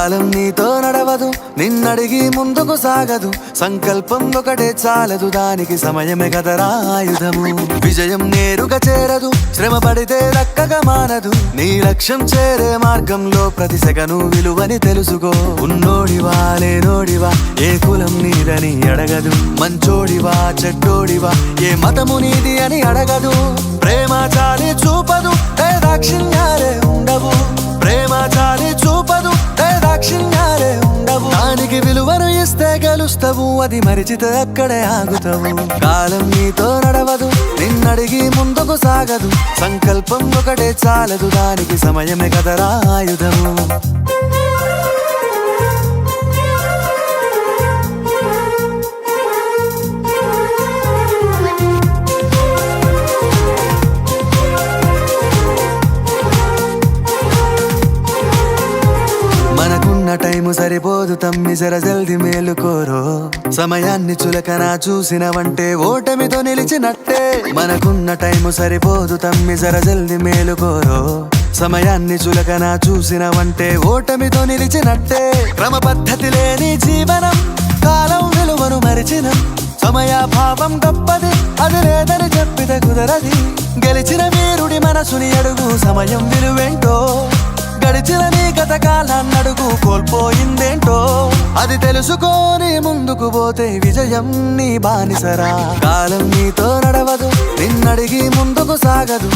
కాలం నీతో నడవదు, నిన్నడిగి ముందుకు సాగదు. సంకల్పం ఒకటే చాలదు, దానికి సమయమే కదరా ఆయుధము. విజయం నేరుగా చేరదు, శ్రమ పడితే దక్కగా మానదు. నీ లక్ష్యం చేరే మార్గంలో ప్రతి సెకను విలువని తెలుసుకో. ఉన్నోడివా లేనోడివా, ఏ కులం నీదని అడగదు. మంచోడివా చెడ్డోడివా, ఏ మతము నీది అని అడగదు. ప్రేమ చాలి చూపదు, దాక్షిణ్యాలే ఉండవు. ప్రేమ చాలి చూపదు, దాక్షిణ్యాలే ఉండవు. దానికి విలువను ఇస్తే గెలుస్తావు, అది మరిచితే అక్కడే ఆగుతావు. కాలం నీతో నడవదు, నిన్నడిగి ముందుకు సాగదు. సంకల్పం ఒకటే చాలదు, దానికి సమయమే కదరా ఆయుధము. మనకున్న టైము సరిపోదు తమ్మి, జర జల్ది మేలుకోరో. సమయాన్ని చులకన చూసినవంటే ఓటమితో నిలిచినట్టే. మనకున్న టైము సరిపోదు తమ్మి, జర జల్ది మేలుకోరో. సమయాన్ని చులకన చూసినవంటే ఓటమితో నిలిచినట్టే. క్రమ పద్ధతి లేని జీవనం, కాలం విలువను మరిచిన. సమయాభావం గొప్పది, అది లేదని చెప్పితే కుదరది. గెలిచిన వీరుడి మనసుని అడుగు, సమయం విలువేంటో. గడిచిన నీ గత కాలాన్నడుగు, కోల్పోయిందేంటో. అది తెలుసుకొని ముందుకు పోతే విజయం నీ బానిసరా. కాలం నీతో నడవదు, నిన్నడిగి ముందుకు సాగదు.